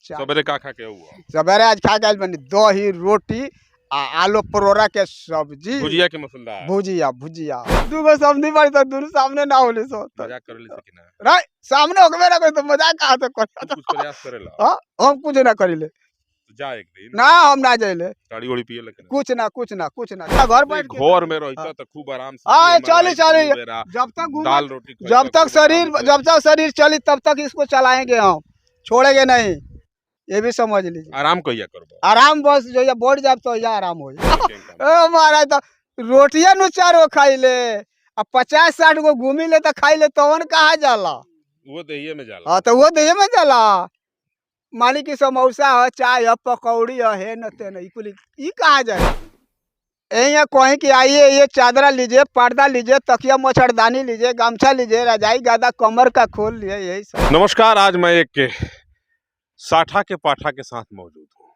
सवेरे का खा के हुआ? सवेरे आज खा गए बनी दही रोटी आलू परोरा के सब्जी भुजिया के मसला भुजिया भुजिया दूगो सब्जी बड़ी तो दूर सामने ना होले सो मजाक कर ली कि ना? रे सामने होकबे ना करे तो मजाक कहां से कर? तू कुछ प्रयास करेला? हां हम कुछ ना करिले। तो जा एक दिन ना हम ना जाइले ताड़ी ओड़ी पिए लेकिन कुछ ना घर बैठ के घर में रहता तो खूब आराम से हां चली चली जब तक दाल रोटी जब तक शरीर चली तब तक इसको चलाएंगे हम, छोड़ेंगे नहीं, ये भी समझ लीजिए। आराम कहिया करबो? आराम बस जो या बढ़ जाब तो या आराम हो ए महाराज तो रोटिया नु चारो खाइले अब 50-60 गो घूमी ले तो खाइले तवन कहा जाला? वो दहिए में जाला। हां तो वो दहिए में जाला। मानी की समोसा है, चाय है, पकौड़ी है न ते नहीं कुल ई कहा जाए? यहाँ कहीं कि आइए ये चादरा लीजिए, पर्दा लीजिए, तकिया मच्छरदानी लीजिए, गमछा लीजिए, रजाई गदा कमर का खोल लिए, यही सब। नमस्कार, आज मैं एक साठा के पाठा के साथ मौजूद हूँ।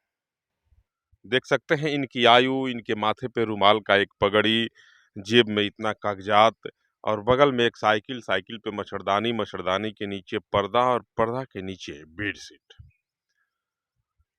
देख सकते हैं इनकी आयु, इनके माथे पे रुमाल का एक पगड़ी, जेब में इतना कागजात और बगल में एक साइकिल, साइकिल पे मच्छरदानी, मच्छरदानी के नीचे पर्दा और पर्दा के नीचे बेडशीट।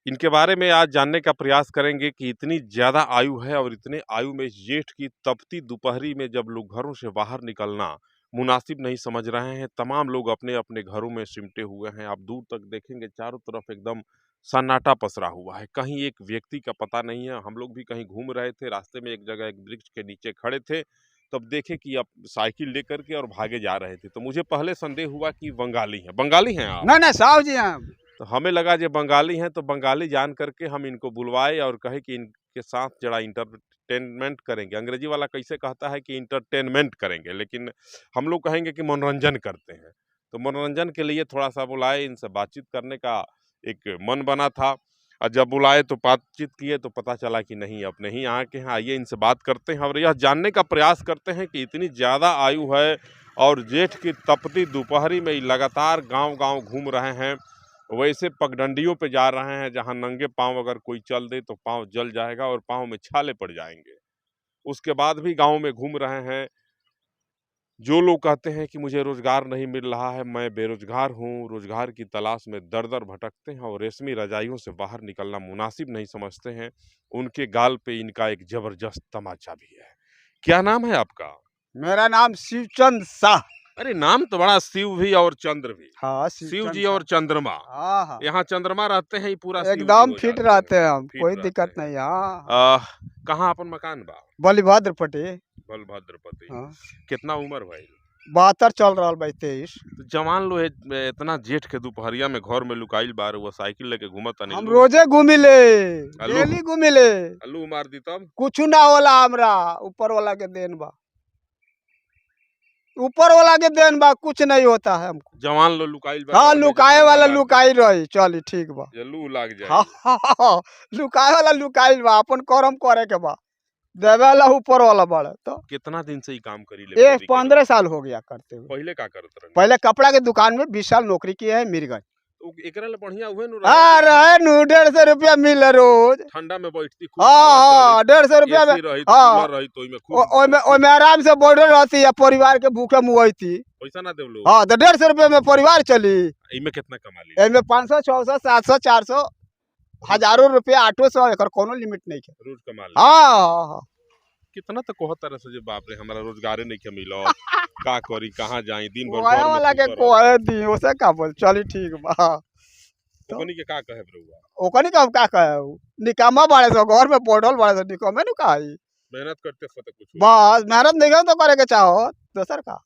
इनके बारे में आज जानने का प्रयास करेंगे कि इतनी ज़्यादा आयु है और इतने आयु में जेठ की तपती दोपहरी में जब लोग घरों से बाहर निकलना मुनासिब नहीं समझ रहे हैं, तमाम लोग अपने अपने घरों में सिमटे हुए हैं। आप दूर तक देखेंगे चारों तरफ एकदम सन्नाटा पसरा हुआ है, कहीं एक व्यक्ति का पता नहीं है। हम लोग भी कहीं घूम रहे थे, रास्ते में एक जगह एक वृक्ष के नीचे खड़े थे, तब देखे कि अब साइकिल लेकर के और भागे जा रहे थे। तो मुझे पहले संदेह हुआ कि बंगाली हैं आप? ना साहब जी हैं। तो हमें लगा जो बंगाली हैं, तो बंगाली जान करके हम इनको बुलवाए और कहे कि इनके साथ जरा इंटरटेनमेंट करेंगे। अंग्रेजी वाला कैसे कहता है कि इंटरटेनमेंट करेंगे, लेकिन हम लोग कहेंगे कि मनोरंजन करते हैं। तो मनोरंजन के लिए थोड़ा सा बुलाए, इनसे बातचीत करने का एक मन बना था और जब बुलाए तो बातचीत किए तो पता चला कि नहीं, अपने ही यहाँ के हैं। आइए इनसे बात करते हैं और यह जानने का प्रयास करते हैं कि इतनी ज़्यादा आयु है और जेठ की तपती दोपहरी में लगातार गाँव घूम रहे हैं, वैसे पगडंडियों पे जा रहे हैं जहां नंगे पांव अगर कोई चल दे तो पांव जल जाएगा और पांव में छाले पड़ जाएंगे। उसके बाद भी गांव में घूम रहे हैं। जो लोग कहते हैं कि मुझे रोजगार नहीं मिल रहा है, मैं बेरोजगार हूं, रोजगार की तलाश में दर भटकते हैं और रेशमी रजाइयों से बाहर निकलना मुनासिब नहीं समझते हैं, उनके गाल पे इनका एक जबरदस्त तमाचा भी है। क्या नाम है आपका? मेरा नाम शिवचंद शाह। अरे नाम तो बड़ा, शिव भी और चंद्र भी। हाँ, शिव जी और चंद्रमा। हाँ। यहाँ चंद्रमा रहते हैं, पूरा एकदम फिट रहते हैं हम, कोई दिक्कत नहीं। हाँ। कहाँ अपन मकान बा? बलभद्रपट्टी। हाँ। कितना उम्र भाई? 72 चल रहा भाई, 23। तो जवान लो इतना जेठ के दोपहरिया में घर में लुकाइल बार वो साइकिल लेके घूमत नहीं? हम रोजे घूमिले, डेली घूमिले। अल्लू मार दी तब कुछ ना होला, हमरा ऊपर वाला के देन बा, ऊपर वाला के देन बा, कुछ नहीं होता है हमको। जवान लो लुकाइल बा। हाँ, लुकाए वाला लुकाई रही, चली ठीक बा। लू लाग जाए। हाँ, लुकाए वाला लुकाइल बा, अपन कर्म करे के बा, देवे वाला ऊपर वाला बड़ा। तो कितना दिन से ही काम करी ले? 15 साल हो गया करते हुए। पहले क्या करते रहे? पहले कपड़ा के दुकान में 20 साल नौकरी की है मीरगंज। एकरा ले बढ़िया हुए नु रहे नु 150 रुपया मिले रोज, ठंडा में बैठती खूब। हाँ, 150 रुपया में। हाँ, ओमे आराम से बैठल रहती है, परिवार के भूखे मुआती। पैसा ना देव लोग। हाँ, तो 150 रुपया में परिवार चली। इमे कितना कमा ली? इमे 500, 600, 700, 400, हजारों रुपया, 800, एकर कोनो लिमिट नहीं है, रोज कमा ली। हाँ। कितना तो कोह तरह से, बाप रे हमारा रोजगारे नहीं के मिलो, का करी, कहां जाई, दिन भर कोया वाला के कोहे दी, ओसे का बोल, चली ठीक बा। ओकनी के का कहे बरुआ? ओकनी का कहे, निकामा बाड़े सो, घर में पढ़ल बाड़े सो, निकामे नु काई। मेहनत करते सो तो कुछ बस मेहनत नहीं तो करे के चाहो दोसर का।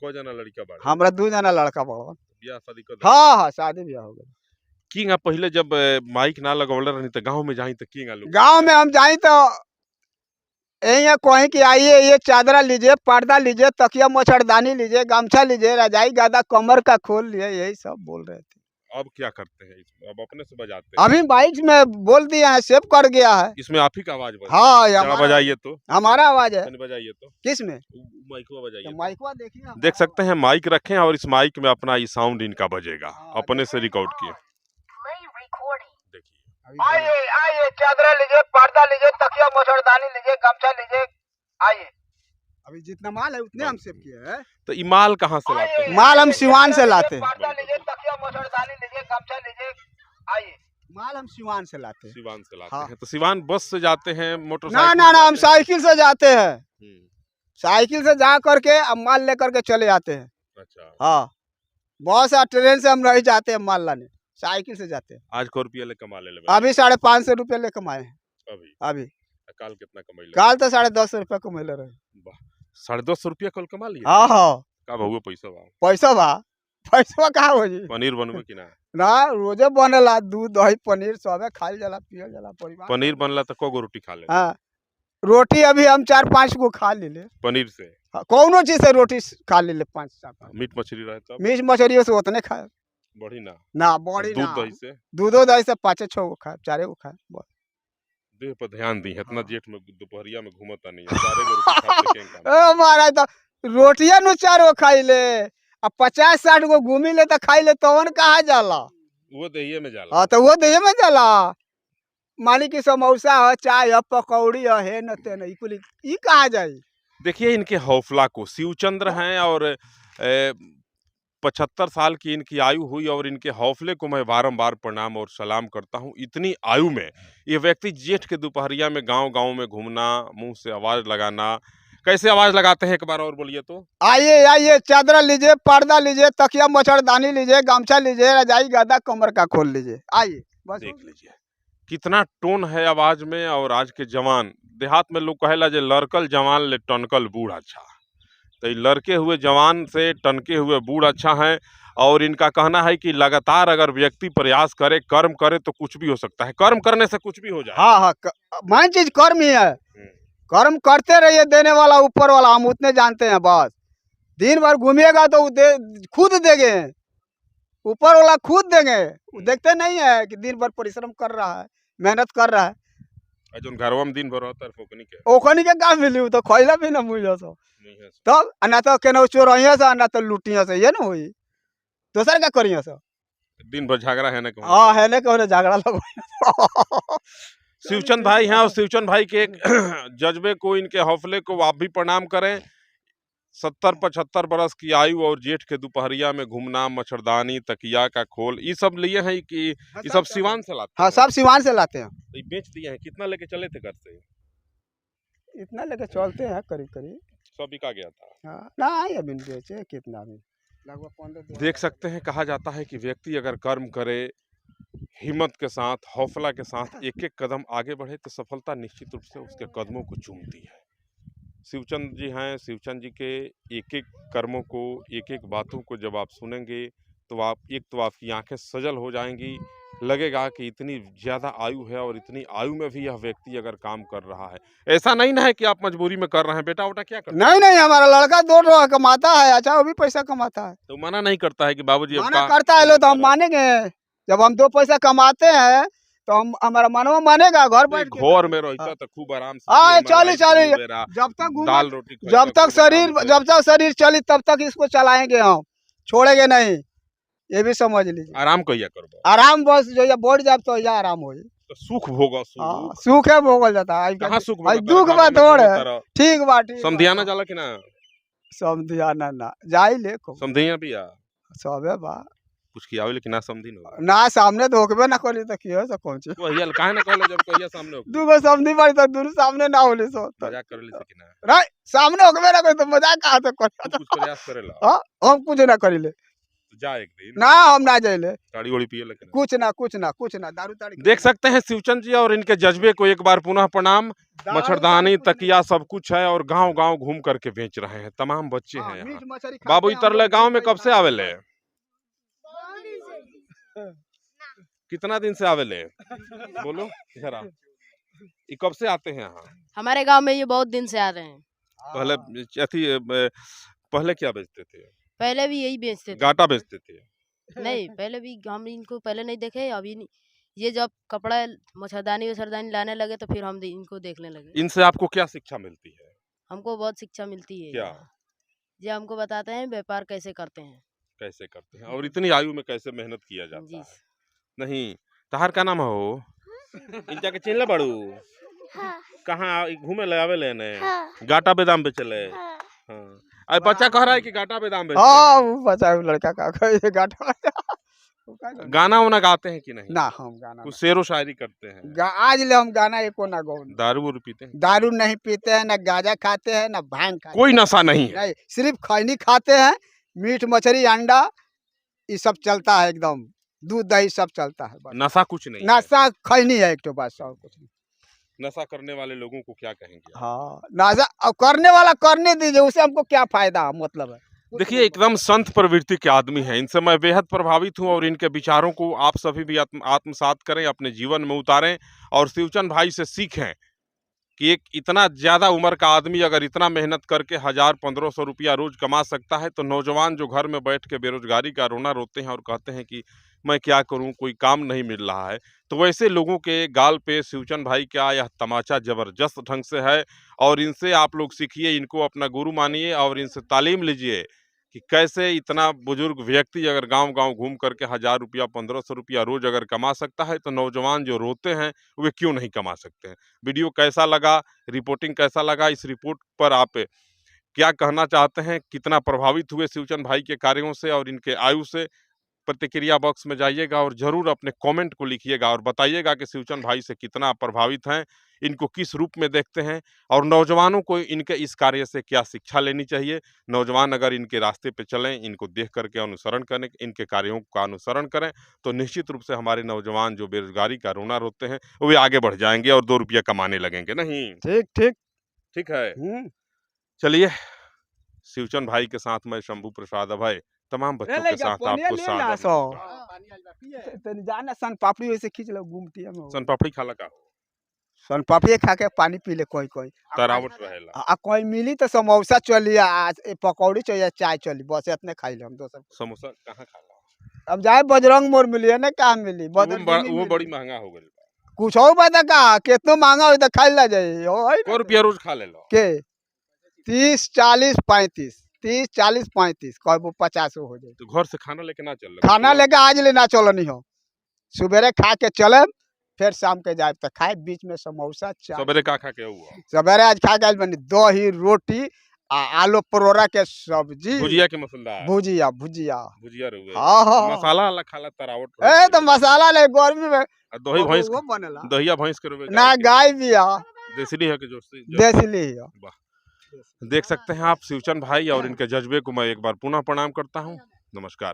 को जना लड़का बाड़े? हमरा 2 जना लड़का बाड़न। बियाह शादी कर? हां, शादी बियाह हो गई। किंगा पहले जब माइक ना लगौले रहनी तो गांव में जाई तो किंगा लोग? गांव में हम जाई तो यहाँ कहीं कि आइए ये चादरा लीजिए, पर्दा लीजिए, तकिया मच्छरदानी लीजिए, गमछा लीजिए, रजाई गदा कमर का खोल लिए, यही सब बोल रहे थे। अब क्या करते हैं इसमें? अब अपने से बजाते हैं? अभी माइक में बोल दिए हैं, सेव कर गया है। इसमें आप ही का आवाज बजा? हाँ, बजाइए तो। हमारा आवाज है। बजाइए तो। किस में? माइकवा बजाइए। माइकवा देखिए, देख सकते हैं माइक रखे हैं और इस माइक में अपना ये साउंड इनका बजेगा, अपने से रिकॉर्ड किए। आइए चादरा लीजिए, पर्दा लीजिए, तकिया मच्छरदानी लीजिए, गमछा लीजिए, आइए। अभी जितना माल है उतने हम सेव किए हैं। तो ये माल कहाँ से लाते हैं? माल हम सिवान से लाते हैं। मच्छरदानी लीजिए, गमछा लीजिए, आइए। माल हम सिवान से लाते हैं। सिवान से लाते हाँ। हैं, तो सिवान बस से जाते हैं, ना मोटरसाइकिल ना से ना, हम जाते हैं? साइकिल से जाते हैं। हम्म, साइकिल से जा करके अब माल लेकर के चले आते हैं। अच्छा। हाँ, बहुत सा ट्रेन से हम नहीं जाते हैं माल लाने, साइकिल से जाते हैं। आज को रुपया ले कमा ले अभी 550 रुपये ले कमाए हैं। अभी अभी काल कितना कमाई ले? काल तो 10.5 रुपये कमैले रहे। वाह, 10.5 रुपया कल कमा लिए? हाँ हाँ, का बहुए पैसा बा? पैसा बा, पैसा कहाँ हो जी। पनीर बनवे कि ना? ना रोजे बनेला, दूध दही पनीर सबे खाइल जाला, पियल जाला परिवार। पनीर बनला तो को रोटी खा ले? हाँ, रोटी अभी हम 4-5 गो खा ले। पनीर से? हाँ, कौनो चीज से रोटी खा ले 5-7। मीट मछली रहे तब? मीट मछली से उतने खाए बढ़ी ना? ना, बड़ी दूध ना। दही से? दूधो दही से 5-6 गो खाए, 4 गो खाए बस। देह पर ध्यान दी, इतना हाँ। जेठ में दोपहरिया में घूमता नहीं है, 4 गो रोटी खा के कें काम? ए महाराज, तो रोटिया नु 4 गो खाई ले, अब 50-60 गो घूमी ले तो खाई ले, तवन कहाँ जाला। वो दहिये में जाला? हाँ, तो वो दही में जाला। मानी की समोसा है, चाय है, पकौड़ी है न ते नहीं कुली, ई कहाँ जाई। देखिए इनके हौसला को, शिवचंद्र हैं और 75 साल की इनकी आयु हुई और इनके हौसले को मैं बारंबार प्रणाम और सलाम करता हूं। इतनी आयु में ये व्यक्ति जेठ के दोपहरिया में गांव-गांव में घूमना, मुंह से आवाज लगाना, कैसे आवाज लगाते हैं एक बार और बोलिए तो? आइए आइए, चादरा लीजिए, पर्दा लीजिए, तकिया मच्छरदानी लीजिए, गमछा लीजिए, रजाई गदा कमर का खोल लीजिए, आइए बस। देख लीजिए कितना टोन है आवाज में। और आज के जवान, देहात में लोग कहेला जे लड़कल जवान ले टनकल बूढ़ अच्छा, तो ये लड़के हुए जवान से टनके हुए बूढ़ अच्छा है। और इनका कहना है कि लगातार अगर व्यक्ति प्रयास करे, कर्म करे तो कुछ भी हो सकता है, कर्म करने से कुछ भी हो जाए। हाँ हाँ, मेन चीज कर्म ही है। कर्म करते रहिए, देने वाला ऊपर वाला, हम उतने जानते हैं बस। दिन भर घूमिएगा तो खुद देंगे, ऊपर वाला खुद देंगे। वो देखते नहीं है कि दिन भर परिश्रम कर रहा है, मेहनत कर रहा है। जोन घरवा में दिन भर रहता है ओखनी के काम मिली तो खैला भी ना मुझे सो, तब ना तो केनो चोरइया से ना तो लुटिया से, ये ना होई। दोसर का करिया से दिन भर झगड़ा है ना? हाँ है ना, कहने झगड़ा लगो। शिवचंद भाई हैं और शिवचंद भाई के जज्बे को, इनके हौसले को आप भी प्रणाम करें। 70-75 बरस की आयु और जेठ के दोपहरिया में घूमना, मच्छरदानी, तकिया का खोल, ये सब लिए हैं कि ये सब सिवान से लाते हैं? हाँ, सब सिवान से लाते हैं। ये बेच दिए हैं? कितना लेके चले थे घर से? इतना लेके चलते हैं करीब करीब। सब बिका गया था? हाँ, ना अभी बेचे कितना भी, लगभग 15। देख सकते हैं, कहा जाता है कि व्यक्ति अगर कर्म करे, हिम्मत के साथ, हौसला के साथ एक एक कदम आगे बढ़े तो सफलता निश्चित रूप से उसके कदमों को चूमती है। शिवचंद जी हैं, शिवचंद जी के एक एक कर्मों को, एक एक बातों को जब आप सुनेंगे तो आपकी आंखें सजल हो जाएंगी। लगेगा कि इतनी ज़्यादा आयु है और इतनी आयु में भी यह व्यक्ति अगर काम कर रहा है। ऐसा नहीं ना है कि आप मजबूरी में कर रहे हैं। बेटा उटा क्या करता है? नहीं नहीं, हमारा लड़का 2 रुपया कमाता है, अच्छा वो भी पैसा कमाता है। तो मना नहीं करता है कि बाबूजी मना करता है लो तो हम मानेंगे। जब हम 2 पैसा कमाते हैं तो हम, हमारा मनवा मानेगा। घर बैठ के घर में रहता तो खूब आराम से हाँ, चली जब तक दाल रोटी, जब तक शरीर चली तब तक इसको चलाएंगे, हम छोड़ेंगे नहीं, ये भी समझ लीजिए। आराम कहिया करबो? आराम बस जो या बढ़ जाए तो या आराम हो जाए। तो सुख भोगा, सुख है भोगल जाता है। कहाँ सुख दुख बा थोड़ है, ठीक बा ठीक। समधियाना जाला कि ना? समधियाना ना जाई ले को समधिया भी आ सबे बा, कुछ खियावे लेकिन ना समधी ना सामने धोखबे ना करी तो कियो से कौन ची वही काहे ना कहले जब कहिया सामने हो? दुगो समधी बारी तो दूर सामने ना होले सो मजाक करले से कि ना? रे सामने होकबे ना करी तो मजाक कहां से कर। कुछ प्रयास करेला? हां, हम कुछ ना करिले। तो जा एक दिन ना, हम ना जाइले। ताड़ी ओड़ी पिए लेकिन कुछ ना दारू ताड़ी। देख सकते हैं शिवचंद जी और इनके जज्बे को एक बार पुनः प्रणाम। मच्छरदानी, तकिया सब कुछ है और गांव-गांव घूम करके बेच रहे हैं। तमाम बच्चे हैं यहाँ। बाबू इतरले गांव में कब से आवेले? कितना दिन से आवेले? बोलो जरा, ये कब से आते हैं यहाँ? हमारे गांव में ये बहुत दिन से आ रहे हैं। पहले क्या बेचते थे? पहले भी यही बेचते थे। गाटा बेचते थे? नहीं, पहले भी हम इनको पहले नहीं देखे, अभी ये जब कपड़ा मच्छरदानी वछरदानी लाने लगे तो फिर हम इनको देखने लगे। इनसे आपको क्या शिक्षा मिलती है? हमको बहुत शिक्षा मिलती है। क्या? ये हमको बताते हैं व्यापार कैसे करते हैं। कैसे करते हैं और इतनी आयु में कैसे मेहनत किया जाता है। नहीं, तहार का नाम हो? इनका के चिन्ह बड़ू? हाँ। कहाँ घूमे ले आवे ले ने? हाँ। गाटा बेदाम बेचले? हाँ। हाँ। अब बच्चा कह रहा है कि गाटा बेदाम बेचते हाँ, हैं। वो बच्चा लड़का का कहे गाटा तो का करना? गाना वाना गाते हैं कि नहीं? ना हम गाना कुछ शेरो शायरी करते हैं? आज ले हम गाना एको ना गौ। दारू वारू पीते हैं? दारू नहीं पीते हैं, ना गांजा खाते हैं, ना भांग खाते कोई हैं। नशा नहीं है। नहीं, सिर्फ खैनी खाते हैं, मीट मछली अंडा ये सब चलता है एकदम, दूध दही सब चलता है बस। नशा कुछ नहीं है। नशा खैनी है एक तो बस, और कुछ नहीं। नशा करने वाले लोगों को क्या कहेंगे आप? हाँ, नशा अब करने वाला करने दीजिए, उससे हमको क्या फायदा मतलब है। कुछ देखिए नहीं। एकदम संत प्रवृत्ति के आदमी हैं, इनसे मैं बेहद प्रभावित हूं और इनके विचारों को आप सभी भी आत्मसात करें, अपने जीवन में उतारें और शिवचंद भाई से सीखें कि एक इतना ज़्यादा उम्र का आदमी अगर इतना मेहनत करके 1000-1500 रुपया रोज कमा सकता है, तो नौजवान जो घर में बैठ के बेरोजगारी का रोना रोते हैं और कहते हैं कि मैं क्या करूं, कोई काम नहीं मिल रहा है, तो वैसे लोगों के गाल पे शिवचंद भाई का यह तमाचा जबरदस्त ढंग से है और इनसे आप लोग सीखिए, इनको अपना गुरु मानिए और इनसे तालीम लीजिए कि कैसे इतना बुजुर्ग व्यक्ति अगर गांव-गांव घूम करके 1000 रुपया 1500 रुपया रोज अगर कमा सकता है, तो नौजवान जो रोते हैं वे क्यों नहीं कमा सकते हैं। वीडियो कैसा लगा, रिपोर्टिंग कैसा लगा, इस रिपोर्ट पर आप क्या कहना चाहते हैं, कितना प्रभावित हुए शिवचंद भाई के कार्यों से और इनके आयु से, प्रतिक्रिया बॉक्स में जाइएगा और ज़रूर अपने कमेंट को लिखिएगा और बताइएगा कि शिवचंद भाई से कितना प्रभावित हैं, इनको किस रूप में देखते हैं और नौजवानों को इनके इस कार्य से क्या शिक्षा लेनी चाहिए। नौजवान अगर इनके रास्ते पे चलें, इनको देख करके अनुसरण करें, इनके कार्यों का अनुसरण करें, तो निश्चित रूप से हमारे नौजवान जो बेरोजगारी का रोना रोते हैं, वे आगे बढ़ जाएंगे और 2 रुपया कमाने लगेंगे। नहीं ठीक ठीक। ठीक है? चलिए, शिवचंद भाई के साथ मैं शंभू प्रसाद अभय तमाम बच्चों के साथ आपको सादर तनी जाना सन पापड़ी वैसे खींच लो घूमती है सन पापड़ी खाला का सन पापड़ी खा के पानी पी ले कोई कोई। तरावट रहेला। आ कोई मिली तो समोसा चली, आज पकौड़ी चाहिए, चाय चली, बस इतने खाई ले हम दोसर। समोसा कहाँ खाला? अब जाए बजरंग मोड़ मिली है ना, कहाँ मिली वो बड़ी महंगा हो गई। कुछ और बता का कितना महंगा हो तो खाई ला जाए। को रुपया रोज खा ले लो के 30 40 35 30 40 35 कब 50 हो जाए। तो घर से खाना लेके ना चल खाना लेके आज ले ना चलनी हो, सुबेरे खा के चले फिर शाम के जाए तो खाए, बीच में समोसा चाय। सवेरे का खा के हुआ? सवेरे आज खा के बनी दही रोटी आलू परोरा के सब्जी, भुजिया के मसाला, भुजिया भुजिया भुजिया रहुए। हाँ हाँ मसाला अलग खाला तरावट। ए तो मसाला ले गर्मी में दही भैंस वो बनेला दहिया भैंस के रुपए ना, गाय भी है, देसी है कि जो देसी है। देख सकते हैं आप शिवचंद भाई और इनके जज्बे को मैं एक बार पुनः प्रणाम करता हूं। नमस्कार।